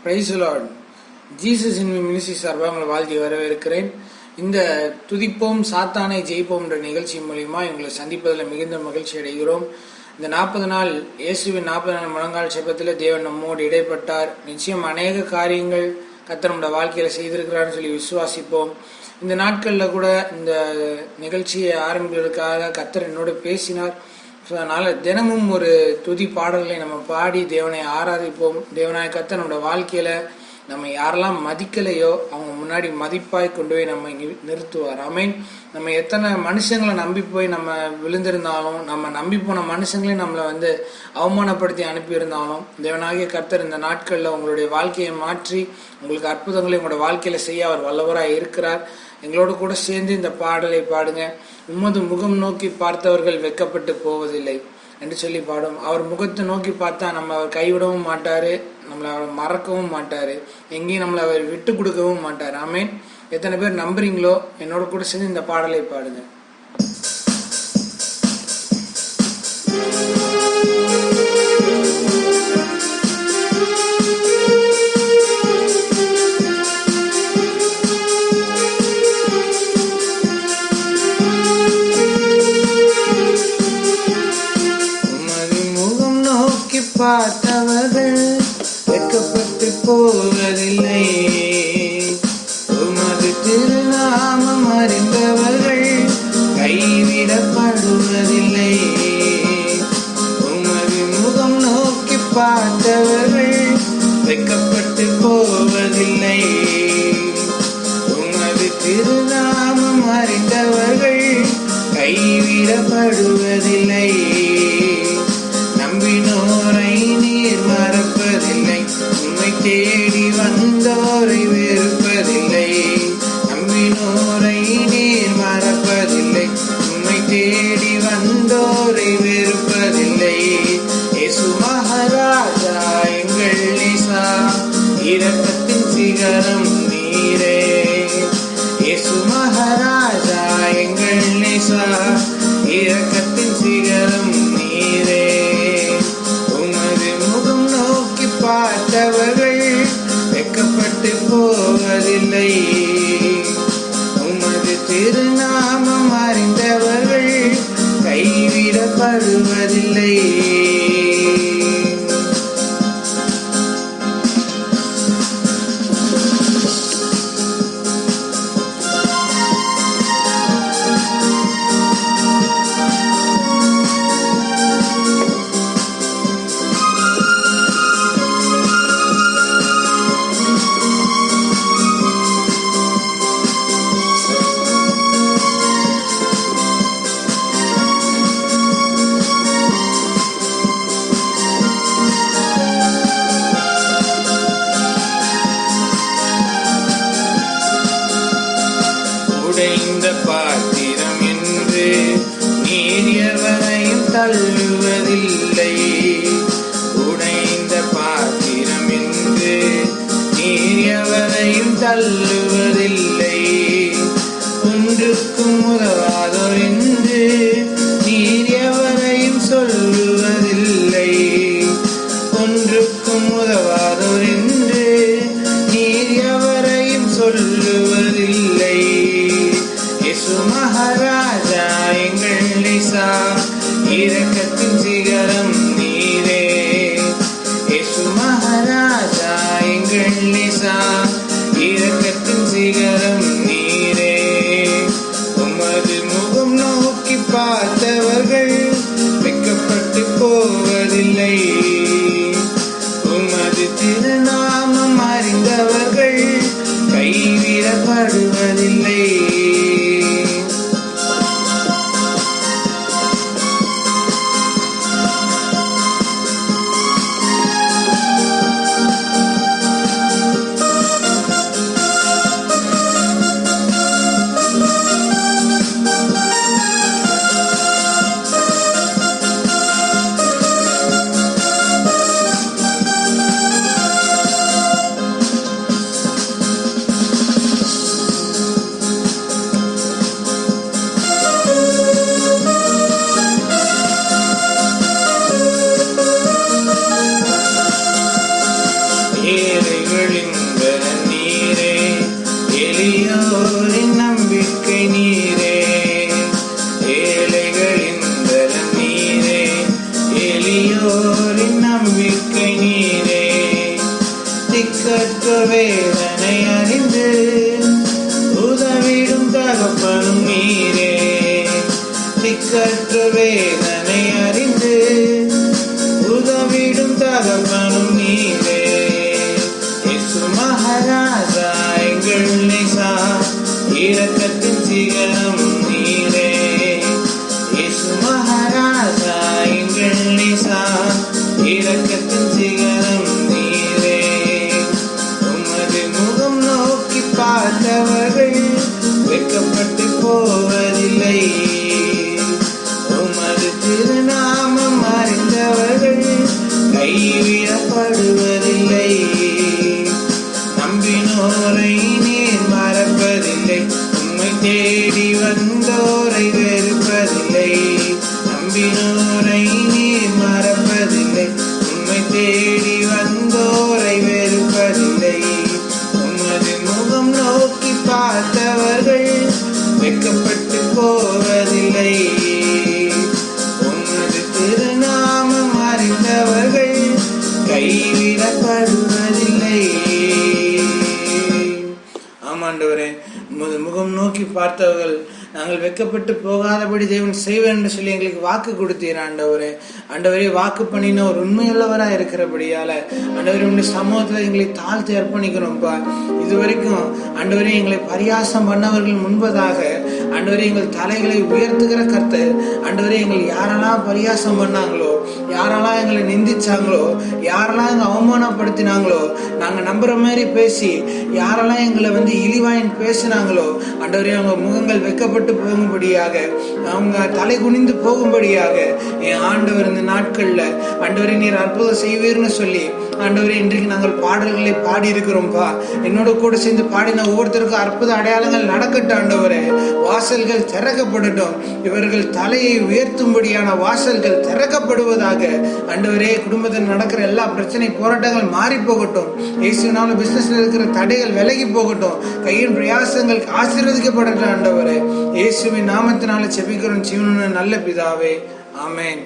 Praise the Lord. Jesus in ministry சார்பாக உங்களை வாழ்த்தி வரவேற்கிறேன். இந்த துதிப்போம் சாத்தானை ஜெயிப்போம் என்ற நிகழ்ச்சி மூலியமா எங்களை சந்திப்பதில் மிகுந்த மகிழ்ச்சி அடைகிறோம். இந்த 40 நாள் இயேசுவின் 40 நாள் முழங்கால் செபத்தில் தேவன் நம்மோடு இடைப்பட்டார். நிச்சயம் அநேக காரியங்கள் கர்த்தர் நம்முடைய வாழ்க்கையில செய்திருக்கிறார்னு சொல்லி விசுவாசிப்போம். இந்த நாட்களில் கூட இந்த நிகழ்ச்சியை ஆரம்பிப்பதற்காக கர்த்தர் என்னோடு பேசினார். ஸோ அதனால் தினமும் ஒரு துதி பாடல்களை நம்ம பாடி தேவனை ஆராதிப்போம். தேவனாய கர்த்தர் நம்மளோட வாழ்க்கையில் நம்ம யாரெல்லாம் மதிக்கலையோ அவங்க முன்னாடி மதிப்பாய் கொண்டு போய் நம்ம நிறுத்துவார். ஆமீன். நம்ம எத்தனை மனுஷங்களை நம்பி போய் நம்ம விழுந்திருந்தாலும், நம்ம நம்பி போன மனுஷங்களையும் நம்மளை அவமானப்படுத்தி அனுப்பியிருந்தாலும், தேவனாகிய கர்த்தர் இந்த நாட்களில் உங்களுடைய வாழ்க்கையை மாற்றி உங்களுக்கு அற்புதங்களை உங்களோட வாழ்க்கையில் செய்ய அவர் வல்லவராக இருக்கிறார். எங்களோடு கூட சேர்ந்து இந்த பாடலை பாடுங்க. உமது முகம் நோக்கி பார்த்தவர்கள் வெட்கப்பட்டு போவதில்லை என்று சொல்லி பாடும். அவர் முகத்தை நோக்கி பார்த்தா நம்ம அவர் கைவிடவும் மாட்டாரு, நம்மளை அவர் மறக்கவும் மாட்டாரு, எங்கேயும் நம்மளை அவர் விட்டு கொடுக்கவும் மாட்டார். ஆமீன். எத்தனை பேர் நம்புறீங்களோ என்னோட கூட சேர்ந்து இந்த பாடலை பாடுங்க. பார்த்தவர்கள் வெட்கப்பட்டு போவதில்லை, உமது திருநாமம் அறிந்தவர்கள் கைவிடப்படுவதில்லை. உமது முகம் நோக்கி பார்த்தவர்கள் வெட்கப்பட்டு போவதில்லை, உமது திருநாமம் அறிந்தவர்கள் கைவிடப்படுவதில்லை. நம்பினோரை நீர் மறப்பதில்லை, உம்மை தேடி வந்தோரை வெறுப்பதில்லை. நம்பினோரை நீர் மறப்பதில்லை, உம்மை தேடி வந்தோரை வெறுப்பதில்லை. இயேசு மகாராஜா எங்கள் நேசா, இரக்கத்தின் சிகரம் நீரே. இயேசு மகாராஜா எங்கள் நேசா, இரக்கத்தின் சிகரம் நீரே. பார்த்தவர்கள் வெட்கப்பட்டு போவதில்லை, உமது திருநாமம் அறிந்தவர்கள் கைவிடப்படுவதில்லை. உடைந்த பாத்திரம் என்று நீர் எவரையும் தள்ளுவதில்லை, உடைந்த பாத்திரம் என்று நீர் எவரையும் தள்ளுவதில்லை. ஒன்றுக்கும் உதவாதோர் என்று நீர் எவரையும் சொல்லுவதில்லை, ஒன்றுக்கும் உதவாதோர் என்று நீர் எவரையும் சொல்லுவதில்லை. இயேசு மகாராஜா எங்கள் நேசா, இரக்கத்தின் சிகரம் நீரே. இயேசு மகாராஜா எங்கள் நேசா, இரக்கத்தின் சிகரம் நீரே. உமது முகம் நோக்கி பார்த்தவர்கள் வெட்கப்பட்டு போவதில்லை, உமது திருநாமம் அறிந்தவர்கள் கைவிடப்படுவதில்லை. வேதனை அறிந்து உதவிடும் தகப்பனும் நீரே. திக்கற்ற வேதனை அறிந்து உதவிடும் தகப்பனும் நீரே. இயேசு மகாராஜா எங்கள் நேசா, இரக்கத்தின் சிகரம் நீரே. இயேசு மகாராஜா எங்கள் நேசா, இரக்கத்தின் சிகரம் நீரே. உமது முகம் நோக்கி பார்த்தவர்கள் வெட்கப்பட்டு போவதில்லை. உமது திருநாமம் அறிந்தவர்கள் கைவிடப்படுவதில்லை. நம்பினோரை நீர் மறப்பதில்லை, உம்மை தேடி வந்தோரை வெறுப்பதில்லை. நம்பினோரை நீர் மறப்பதில்லை, உம்மை தேடி வந்தோரை வெறுப்பதில்லை. உமது முகம் நோக்கி பார்த்தவர்கள் வெட்கப்பட்டு போவதில்லை. உமது திருநாமம் அறிந்தவர்கள் கைவிடப்படுவதில்லை. ஆமாண்டவரே, உமது முகம் நோக்கி பார்த்தவர்கள் நாங்கள் வெட்கப்பட்டு போகாதபடி தேவன் செய்வேன் என்று சொல்லி எங்களுக்கு வாக்கு கொடுத்தீர் ஆண்டவரே. ஆண்டவரே, வாக்கு பண்ணின ஒரு உண்மையுள்ளவராக இருக்கிறபடியால ஆண்டவரே உங்களுடைய சமூகத்தில் எங்களை தாழ்த்தி அர்ப்பணிக்கிறோம்ப்பா. இதுவரைக்கும் ஆண்டவரே எங்களை பரியாசம் பண்ணவர்கள் முன்பதாக ஆண்டவரே எங்கள் தலைகளை உயர்த்துகிற கர்த்தர். ஆண்டவரே, எங்களை யாரெல்லாம் பரியாசம் பண்ணாங்களோ, யாரெல்லாம் எங்களை நிந்திச்சாங்களோ, யாரெல்லாம் எங்களை அவமானப்படுத்தினாங்களோ, நாங்கள் நம்புற மாதிரி பேசி யாரெல்லாம் எங்களை இழிவாயின் பேசினாங்களோ, ஆண்டவரே அவங்க முகங்கள் வெட்கப்பட்டு போகும்படியாக, அவங்க தலை குனிந்து போகும்படியாக என் ஆண்டவர் இந்த நாட்கள்ல ஆண்டவரே நீர் அற்புதம் செய்வீர்னு சொல்லி ஆண்டவரே இன்றைக்கு நாங்கள் பாடல்களை பாடி இருக்கிறோம்ப்பா. என்னோட கூட சேர்ந்து பாடின ஒவ்வொருத்தருக்கும் அற்புத அடையாளங்கள் நடக்கட்டும் ஆண்டவரே. வாசல்கள் திறக்கப்படட்டும். இவர்கள் தலையை உயர்த்தும்படியான வாசல்கள் திறக்கப்படுவதாக ஆண்டவரே. குடும்பத்தில் நடக்கிற எல்லா பிரச்சனை போராட்டங்கள் மாறி போகட்டும். இயேசுவினால பிசினஸ்ல இருக்கிற தடைகள் விலகி போகட்டும். கையின் பிரயாசங்கள் ஆசீர்வதிக்கப்படட்டும் ஆண்டவரே. இயேசுவின் நாமத்தினால செபிக்கிறோம் ஜீவனுள்ள நல்ல பிதாவே, ஆமென்.